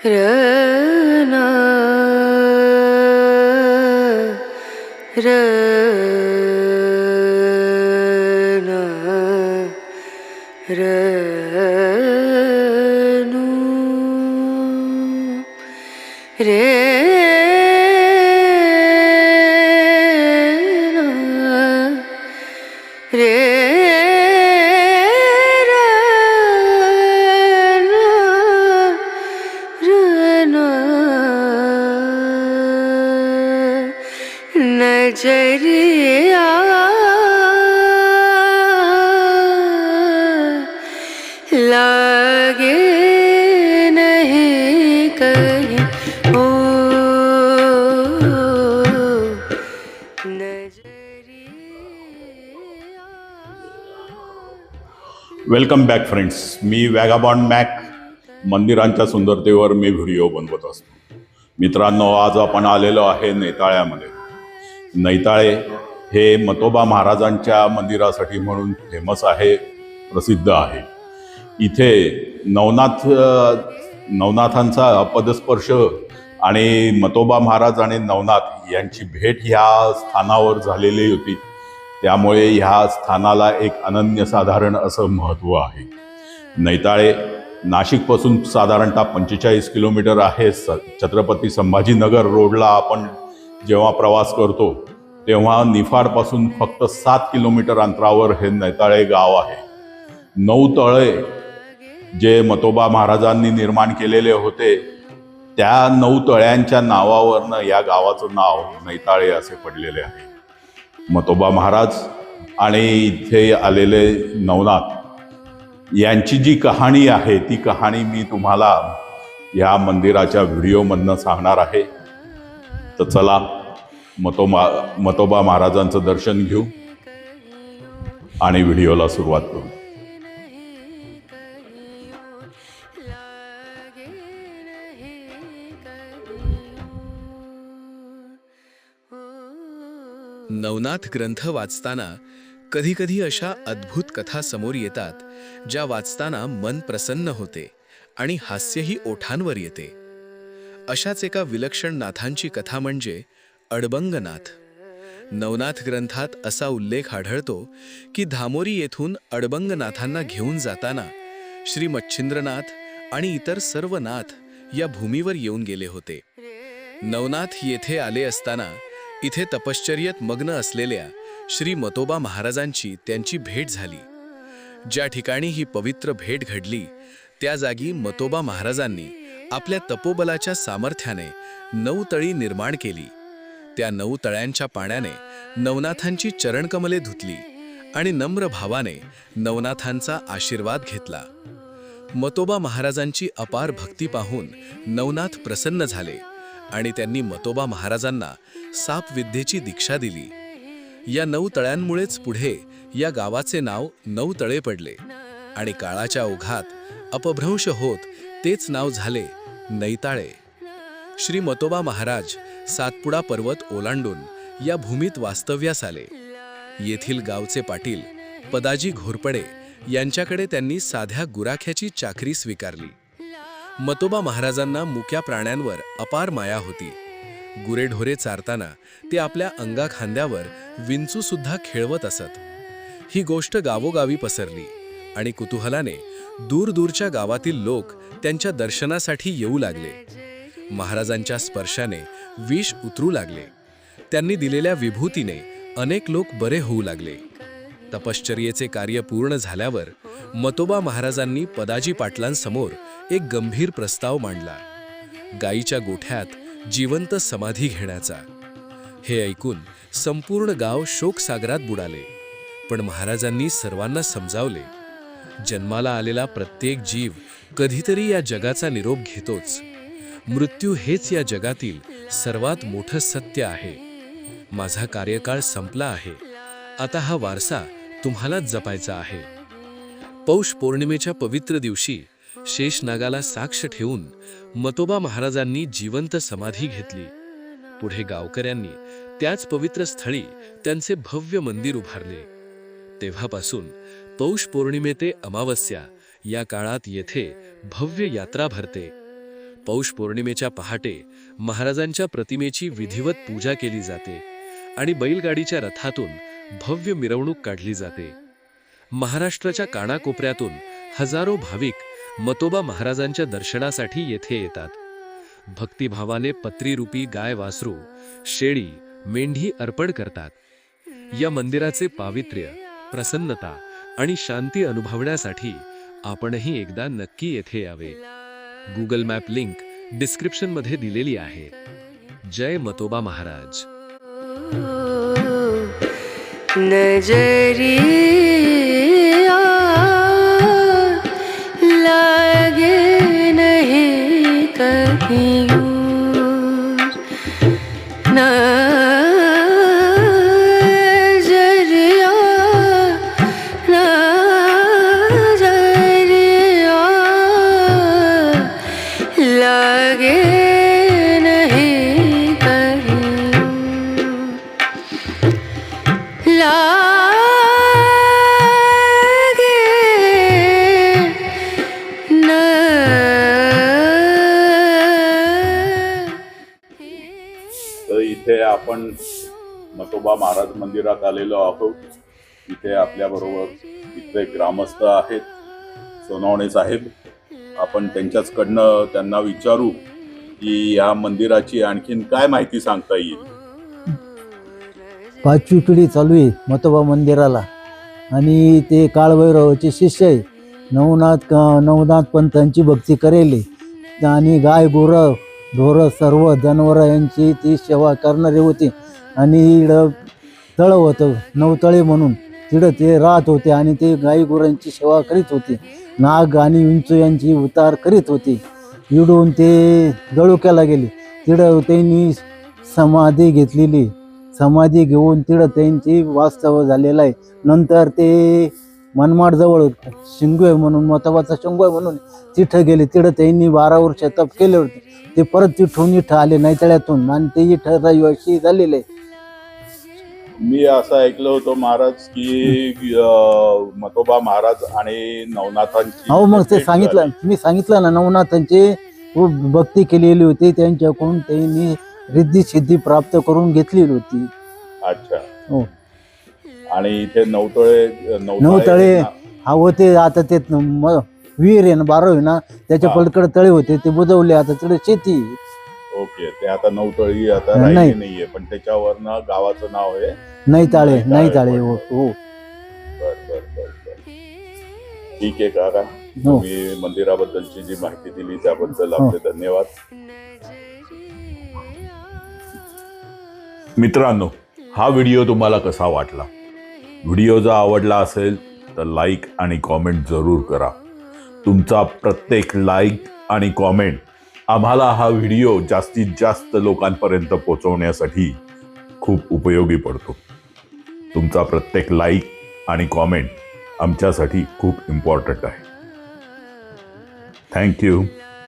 रना रना रनु रे रे नजरिया लागे नहीं कहीं ओ नजरिया। Welcome back friends. मी वॅगाबॉन्ड मॅक. मंदिरांच्या सुंदरतेवर मी व्हिडिओ बनवत असतो. मित्रांनो, आज आपण आलेलो आहे नैताळ्यामध्ये. नैताळे हे मतोबा महाराजांच्या मंदिरासाठी म्हणून फेमस आहे, प्रसिद्ध आहे. इथे नवनाथांचा पदस्पर्श आणि मतोबा महाराज आणि नवनाथ यांची भेट ह्या स्थानावर झालेली होती. त्यामुळे ह्या स्थानाला एक अनन्यसाधारण असं महत्त्व आहे. नैताळे नाशिकपासून साधारणतः 45 किलोमीटर आहे. छत्रपती संभाजीनगर रोडला आपण जेव्हा प्रवास करतो तेव्हा निफाडपासून फक्त 7 किलोमीटर अंतरावर हे नैताळे गाव आहे. 9 तळे जे मतोबा महाराजांनी निर्माण केलेले होते, त्या 9 तळ्यांच्या नावावरनं या गावाचं नाव नैताळे असे पडलेले आहे. मतोबा महाराज आणि इथे आलेले नवनाथ यांची जी कहाणी आहे ती कहाणी मी तुम्हाला या मंदिराच्या व्हिडिओमधनं सांगणार आहे. तर चला मतोबा महाराजांचं दर्शन घेऊ आणि व्हिडिओला सुरुवात करू. नवनाथ ग्रंथ वाचताना कधी कधी अशा अद्भुत कथा समोर येतात ज्या वाचताना मन प्रसन्न होते आणि हास्यही ओठांवर येते. अशाच एका विलक्षण नाथांची कथा म्हणजे अडबंगनाथ. नवनाथ ग्रंथात असा उल्लेख आढळतो की धामोरी येथून अडबंगनाथांना घेऊन जाताना श्री मच्छिंद्रनाथ आणि इतर सर्व नाथ या भूमीवर येऊन गेले होते. नवनाथ येथे आले असताना इथे तपश्चर्येत मग्न असलेल्या श्री मतोबा महाराजांची त्यांची भेट झाली. ज्या ठिकाणी ही पवित्र भेट घडली त्या जागी मतोबा महाराजांनी आपल्या तपोबलाच्या सामर्थ्याने 9 तळी निर्माण केली. त्या 9 तळ्यांच्या पाण्याने नवनाथांची चरणकमले धुतली आणि नम्र भावाने नवनाथांचा आशीर्वाद घेतला. मतोबा महाराजांची अपार भक्ती पाहून नवनाथ प्रसन्न झाले आणि त्यांनी मतोबा महाराजांना सापविद्येची दीक्षा दिली. या 9 तळ्यांमुळेच पुढे या गावाचे नाव 9 तळे पडले आणि काळाच्या ओघात अपभ्रंश होत तेच नाव झाले नैताळे. श्री मतोबा महाराज सातपुडा पर्वत ओलांडून या भूमीत वास्तव्यास आले. येथील गावचे पाटील पदाजी घोरपडे यांच्याकडे त्यांनी साध्या गुराख्याची चाकरी स्वीकारली. मतोबा महाराजांना मुक्या प्राण्यांवर अपार माया होती. गुरेढोरे चारताना ते आपल्या अंगाखांद्यावर विंचू सुद्धा खेळवत असत. ही गोष्ट गावोगावी पसरली आणि कुतूहलाने दूरदूरच्या गावातील लोक त्यांच्या दर्शनासाठी येऊ लागले. महाराजांच्या स्पर्शाने विष उतरू लागले. त्यांनी दिलेल्या विभूतीने अनेक लोक बरे होऊ लागले. तपश्चर्येचे कार्य पूर्ण झाल्यावर मतोबा महाराजांनी पदाजी पाटलांसमोर एक गंभीर प्रस्ताव मांडला, गायीच्या गोठ्यात जिवंत समाधी घेण्याचा. हे ऐकून संपूर्ण गाव शोकसागरात बुडाले. पण महाराजांनी सर्वांना समजावले, जन्माला आलेला प्रत्येक जीव कधीतरी या जगाचा निरोप घेतोच. मृत्यू हेच या जगातील सर्वात मोठं सत्य आहे. माझा कार्यकाळ संपला आहे. आता हा वारसा तुम्हालाच जपायचा आहे. पौष पौर्णिमेच्या पवित्र दिवशी शेषनागाला साक्ष ठेवून मतोबा महाराजांनी जिवंत समाधी घेतली. पुढे गावकऱ्यांनी त्याच पवित्र स्थळी त्यांचे भव्य मंदिर उभारले. तेव्हापासून पौष पौर्णिमे ते अमावस्या या काळात येथे भव्य यात्रा भरते. पौष पौर्णिमेच्या पहाटे महाराजांच्या प्रतिमेची विधिवत पूजा केली जाते आणि बैलगाडीच्या रथातून भव्य मिरवणूक काढली जाते. महाराष्ट्राच्या कानाकोपऱ्यातून हजारो भाविक मतोबा महाराजांच्या दर्शनासाठी येथे येतात. भक्तिभावाने पत्रीरूपी गाय वासरू, शेळी, मेंढी अर्पण करतात. या मंदिराचे पावित्र्य, प्रसन्नता आणि शांती अनुभवण्यासाठी आपणही एकदा नक्की येथे यावे. गुगल मॅप लिंक डिस्क्रिप्शनमध्ये दिलेली आहे. जय मतोबा महाराज. नजरिया लागे नहीं कहीं और, नजरिया लागे नहीं कहीं लागे तर इथे आपण मतोबा महाराज मंदिरात आलेलो आहोत. इथे आपल्याबरोबर इथले ग्रामस्थ आहेत, सोनवणे साहेब. आपण त्यांच्याचकडनं त्यांना विचारू की या मंदिराची आणखीन काय माहिती सांगता येईल. 5वी पिढी चालू आहे मतोबा मंदिराला आणि ते काळभैरवाचे शिष्य आहे. नवनाथ पंथांची भक्ती करेले आणि गाय गुरं ढोरं सर्व जनावरं यांची ती सेवा करणारे होते. आणि इकडं तळं होतं नवतळे म्हणून, तिकडं ते राहत होते आणि ते गाई गुरांची सेवा करीत होते. नाग आणि विंचू यांची उतार करीत होते. इकडून ते जळुक्याला गेले, तिकडं त्यांनी समाधी घेतलेली. समाधी घेऊन तिकडं त्यांची वास्तव झालेलं आहे. नंतर ते मनमाडजवळ शिंगू आहे म्हणून, मतोबाचा शिंगू आहे म्हणून तिथं गेले. तिथं त्यांनी 12 वर्ष तप केले होते. ते परत तिथून इथं आले नैतळ्यातून आणि ते इथं रहिवासी झालेले आहे. मी असं ऐकलं होतं महाराज की मतोबा महाराज आणि नवनाथांची हो, मग ते भेट सांगितलं झाली. मी सांगितलं ना, नवनाथांचे खूप भक्ती केलेली होती. त्यांच्याकडून त्यांनी रिद्धी सिद्धी प्राप्त करून घेतलेली होती. अच्छा. हो, आणि इथे नवतळे नवतळे हा होते. आता ते विहीर आहे ना, 12 आहे ना, त्याच्या हा. पलीकडे तळे होते, ते बुजवले. आता तिकडे शेती आहे. ओके. ते आता नवतळी आता नाही. राहिली नाहीये, पण त्याच्यावरनं गावाचं नाव आहे नैताळे. नैताळे. हो हो बर बर बर बर. ठीक आहे काका, हो. तुम्ही मंदिराबद्दलची जी माहिती दिली त्याबद्दल आपले धन्यवाद. मित्रांनो, हा व्हिडिओ तुम्हाला कसा वाटला? व्हिडिओ जर आवडला असेल तर लाईक आणि कॉमेंट जरूर करा. तुमचा प्रत्येक लाईक आणि कॉमेंट आम्हाला हा व्हिडिओ जास्तीत जास्त लोकांपर्यंत पोहोचवण्यासाठी खूप उपयोगी पडतो. तुमचा प्रत्येक लाईक आणि कॉमेंट आमच्यासाठी खूप इम्पॉर्टंट आहे. थँक्यू.